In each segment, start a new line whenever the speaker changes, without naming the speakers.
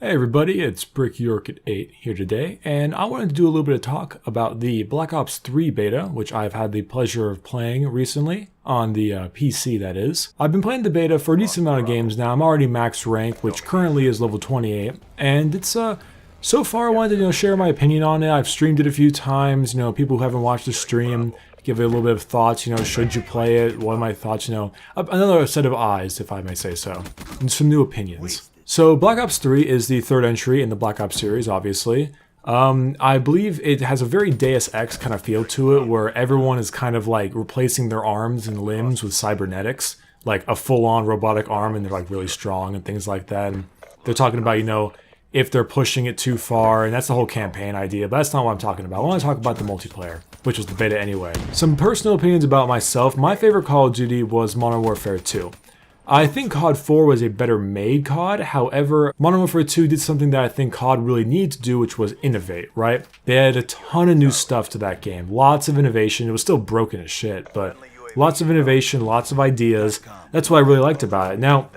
Hey everybody, it's Brick York at 8 here today, and I wanted to do a little bit of talk about the Black Ops 3 beta, which I've had the pleasure of playing recently, on the PC that is. I've been playing the beta for a decent amount of games now. I'm already max rank, which currently is level 28, and it's so far I wanted to share my opinion on it. I've streamed it a few times, people who haven't watched the stream, give it a little bit of thoughts, should you play it, what are my thoughts, another set of eyes, if I may say so, and some new opinions. So Black Ops 3 is the third entry in the Black Ops series, obviously. I believe it has a very Deus Ex kind of feel to it, where everyone is kind of like replacing their arms and limbs with cybernetics, like a full-on robotic arm, and they're like really strong and things like that. And they're talking about, if they're pushing it too far, and that's the whole campaign idea, but that's not what I'm talking about. I want to talk about the multiplayer, which was the beta anyway. Some personal opinions about myself. My favorite Call of Duty was Modern Warfare 2. I think COD 4 was a better made COD, however, Modern Warfare 2 did something that I think COD really needed to do, which was innovate, right? They added a ton of new stuff to that game, lots of innovation. It was still broken as shit, but lots of innovation, lots of ideas. That's what I really liked about it. Now,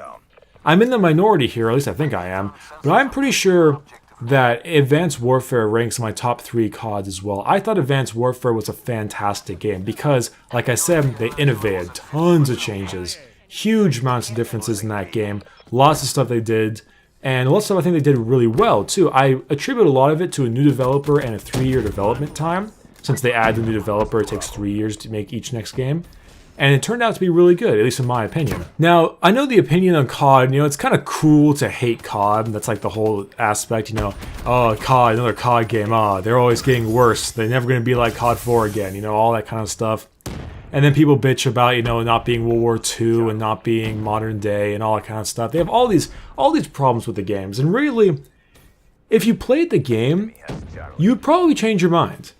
I'm in the minority here, at least I think I am, but I'm pretty sure that Advanced Warfare ranks my top 3 CODs as well. I thought Advanced Warfare was a fantastic game because, like I said, they innovated, tons of changes. Huge amounts of differences in that game, lots of stuff they did, and lots of stuff I think they did really well too. I attribute a lot of it to a new developer and a 3-year development time. Since they add the new developer, it takes 3 years to make each next game. And it turned out to be really good, at least in my opinion. Now, I know the opinion on COD, it's kind of cool to hate COD. That's like the whole aspect, oh, COD, another COD game, they're always getting worse. They're never going to be like COD 4 again, all that kind of stuff. And then people bitch about, not being World War II and not being modern day and all that kind of stuff. They have all these problems with the games. And really, if you played the game, you'd probably change your mind.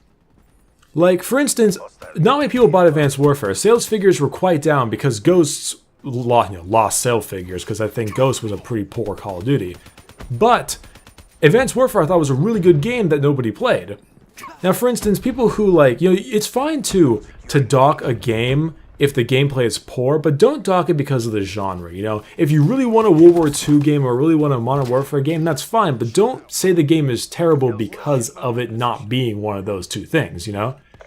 Like, for instance, not many people bought Advanced Warfare. Sales figures were quite down because Ghosts lost sale figures, because I think Ghost was a pretty poor Call of Duty. But Advanced Warfare I thought was a really good game that nobody played. Now, for instance, people who it's fine to dock a game if the gameplay is poor, but don't dock it because of the genre, If you really want a World War II game or really want a Modern Warfare game, that's fine, but don't say the game is terrible because of it not being one of those two things,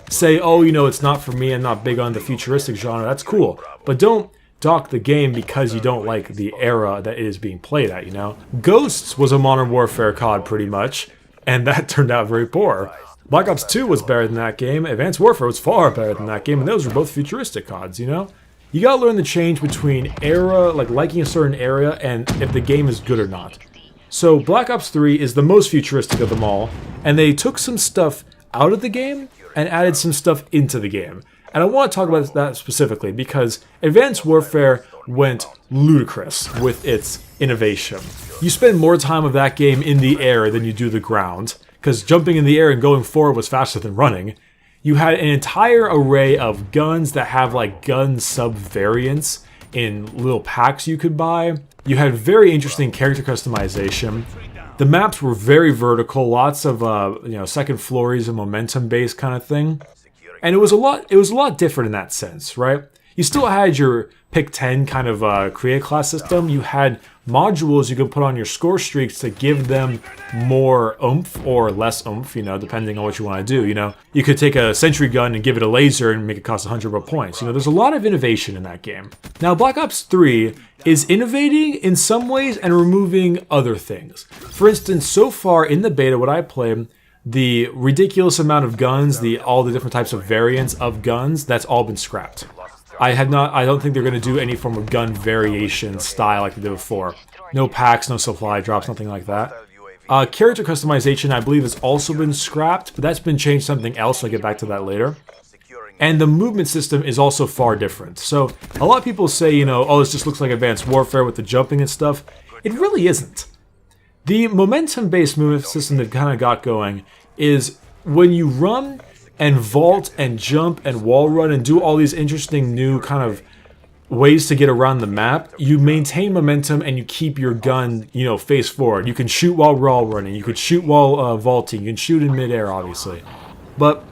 Say, oh, it's not for me, I'm not big on the futuristic genre, that's cool, but don't dock the game because you don't like the era that it is being played at, Ghosts was a Modern Warfare COD pretty much, and that turned out very poor. Black Ops 2 was better than that game, Advanced Warfare was far better than that game, and those were both futuristic CODs, You gotta learn the change between era, liking a certain area, and if the game is good or not. So Black Ops 3 is the most futuristic of them all, and they took some stuff out of the game and added some stuff into the game. And I want to talk about that specifically because Advanced Warfare went ludicrous with its innovation. You spend more time of that game in the air than you do the ground, because jumping in the air and going forward was faster than running. You had an entire array of guns that have gun sub-variants in little packs you could buy. You had very interesting character customization. The maps were very vertical, lots of second floors and momentum-based kind of thing. And it was a lot different in that sense, right? You still had your pick 10 kind of create class system. You had modules you could put on your score streaks to give them more oomph or less oomph, depending on what you want to do, You could take a sentry gun and give it a laser and make it cost 100 more points. There's a lot of innovation in that game. Now, Black Ops 3 is innovating in some ways and removing other things. For instance, so far in the beta, what I played, the ridiculous amount of guns, all the different types of variants of guns, that's all been scrapped. I don't think they're going to do any form of gun variation style like they did before. No packs, no supply drops, nothing like that. Character customization, I believe, has also been scrapped, but that's been changed to something else, so I'll get back to that later. And the movement system is also far different. So, a lot of people say, oh, this just looks like Advanced Warfare with the jumping and stuff. It really isn't. The momentum-based movement system that kind of got going is when you run and vault and jump and wall run and do all these interesting new kind of ways to get around the map, you maintain momentum and you keep your gun, face forward. You can shoot while wall running, you could shoot while vaulting, you can shoot in midair, obviously. But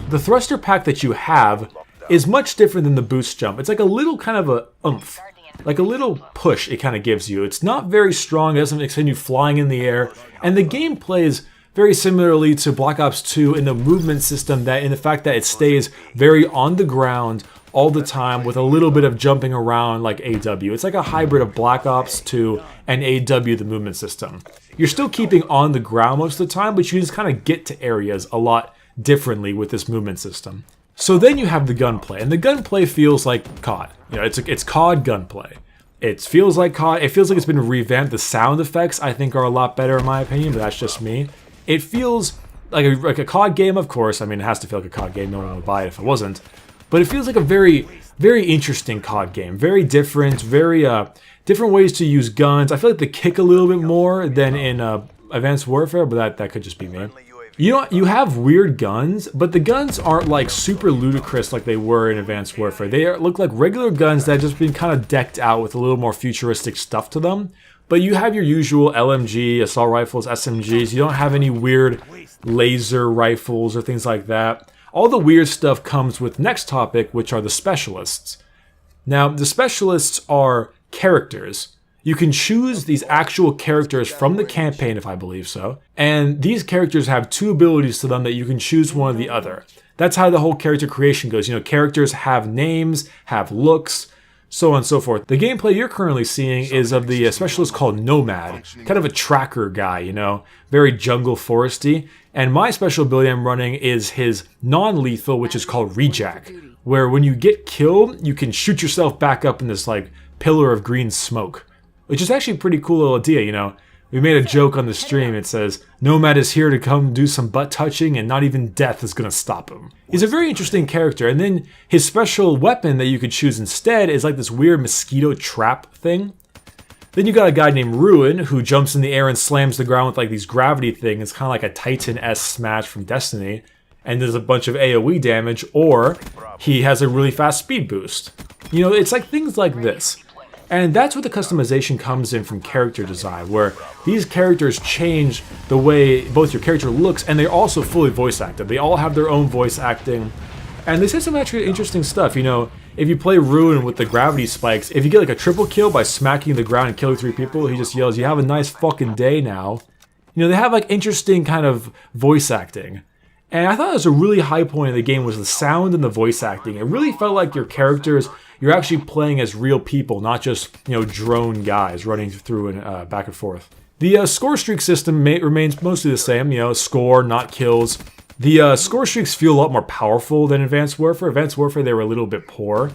the thruster pack that you have is much different than the boost jump. It's like a little kind of a oomph. like a little push it kind of gives you. It's not very strong, it doesn't send you flying in the air, and the game plays very similarly to Black Ops 2 in the movement system, that in the fact that it stays very on the ground all the time with a little bit of jumping around like AW. It's like a hybrid of Black Ops 2 and AW, the movement system. You're still keeping on the ground most of the time, but you just kind of get to areas a lot differently with this movement system. So then you have the gunplay, and the gunplay feels like COD. You know, it's COD gunplay. It feels like COD. It feels like it's been revamped. The sound effects, I think, are a lot better in my opinion, but that's just me. It feels like a COD game, of course. I mean, it has to feel like a COD game. No one would buy it if it wasn't. But it feels like a very, very interesting COD game. Very different, very different ways to use guns. I feel like they kick a little bit more than in Advanced Warfare, but that could just be me. You know, you have weird guns, but the guns aren't like super ludicrous like they were in Advanced Warfare. They look like regular guns that have just been kind of decked out with a little more futuristic stuff to them. But you have your usual LMG, assault rifles, SMGs. You don't have any weird laser rifles or things like that. All the weird stuff comes with next topic, which are the specialists. Now, the specialists are characters. You can choose these actual characters from the campaign, if I believe so, and these characters have two abilities to them that you can choose one or the other. That's how the whole character creation goes. You know, characters have names, have looks, so on and so forth. The gameplay you're currently seeing is of the specialist called Nomad, kind of a tracker guy, you know, very jungle foresty. And my special ability I'm running is his non-lethal, which is called Rejack, where when you get killed, you can shoot yourself back up in this like pillar of green smoke. Which is actually a pretty cool little idea, you know. We made a joke on the stream. It says, Nomad is here to come do some butt touching and not even death is going to stop him. He's a very interesting character. And then his special weapon that you could choose instead is like this weird mosquito trap thing. Then you got a guy named Ruin who jumps in the air and slams the ground with like these gravity things. It's kind of like a Titan-esque smash from Destiny. And there's a bunch of AoE damage, or he has a really fast speed boost. You know, it's like things like this. And that's where the customization comes in from character design, where these characters change the way both your character looks, and they're also fully voice acted. They all have their own voice acting, and they say some actually interesting stuff. You know, if you play Ruin with the gravity spikes, if you get like a triple kill by smacking the ground and killing 3 people, he just yells, "You have a nice fucking day now." You know, they have like interesting kind of voice acting. And I thought it was a really high point of the game was the sound and the voice acting. It really felt like your characters, you're actually playing as real people, not just, you know, drone guys running through and back and forth. The score streak system remains mostly the same, you know, score, not kills. The score streaks feel a lot more powerful than Advanced Warfare. Advanced Warfare, they were a little bit poor,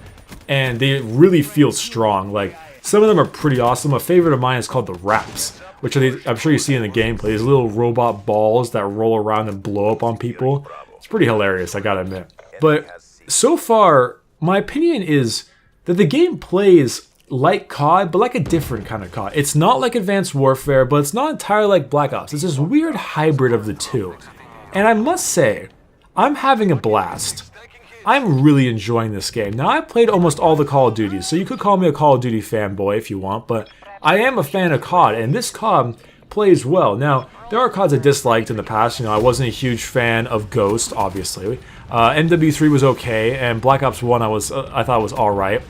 and they really feel strong. Like, some of them are pretty awesome. A favorite of mine is called the Wraps, which are these, I'm sure you see in the gameplay, these little robot balls that roll around and blow up on people. It's pretty hilarious, I gotta admit. But so far, my opinion is that the game plays like COD, but like a different kind of COD. It's not like Advanced Warfare, but it's not entirely like Black Ops. It's this weird hybrid of the two. And I must say, I'm having a blast. I'm really enjoying this game. Now, I played almost all the Call of Duties, so you could call me a Call of Duty fanboy if you want, but I am a fan of COD, and this COD plays well. Now, there are CODs I disliked in the past. You know, I wasn't a huge fan of Ghost, obviously. MW3 was okay, and Black Ops 1 I thought was alright.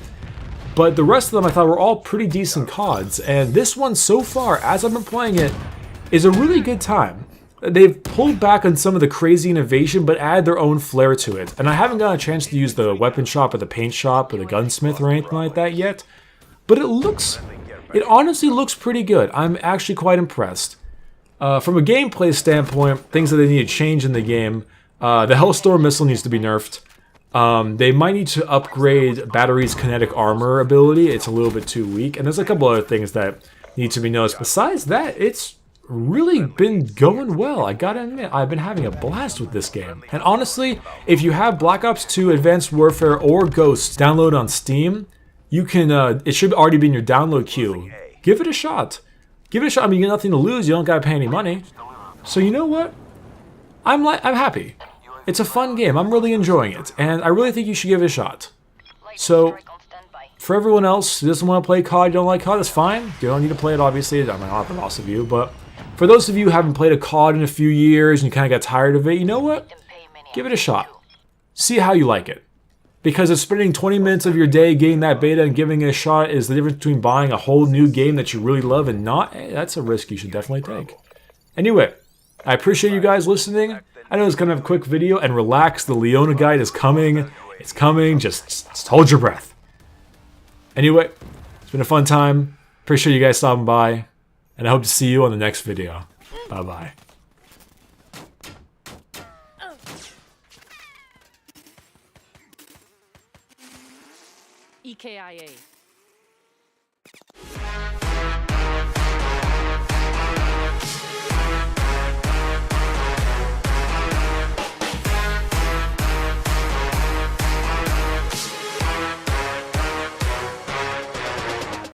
But the rest of them I thought were all pretty decent CODs, and this one so far, as I've been playing it, is a really good time. They've pulled back on some of the crazy innovation, but add their own flair to it. And I haven't gotten a chance to use the weapon shop or the paint shop or the gunsmith or anything like that yet. But it honestly looks pretty good. I'm actually quite impressed. From a gameplay standpoint, things that they need to change in the game, the Hellstorm missile needs to be nerfed. They might need to upgrade Battery's kinetic armor ability. It's a little bit too weak. And there's a couple other things that need to be noticed. Besides that, it's really been going well. I gotta admit, I've been having a blast with this game. And honestly, if you have Black Ops 2, Advanced Warfare, or Ghosts download on Steam, you can, it should already be in your download queue. Give it a shot. Give it a shot. I mean, you got nothing to lose. You don't gotta pay any money. So you know what? I'm happy. It's a fun game. I'm really enjoying it. And I really think you should give it a shot. So, for everyone else who doesn't want to play COD, you don't like COD, that's fine. You don't need to play it, obviously. I mean, not the loss of you, but for those of you who haven't played a COD in a few years and you kind of got tired of it, you know what? Give it a shot. See how you like it. Because if spending 20 minutes of your day getting that beta and giving it a shot is the difference between buying a whole new game that you really love and not, that's a risk you should definitely take. Anyway, I appreciate you guys listening. I know it's kind of a quick video, and relax, the Leona guide is coming. It's coming, just hold your breath. Anyway, it's been a fun time. Appreciate you guys stopping by, and I hope to see you on the next video. Bye-bye.
EKIA.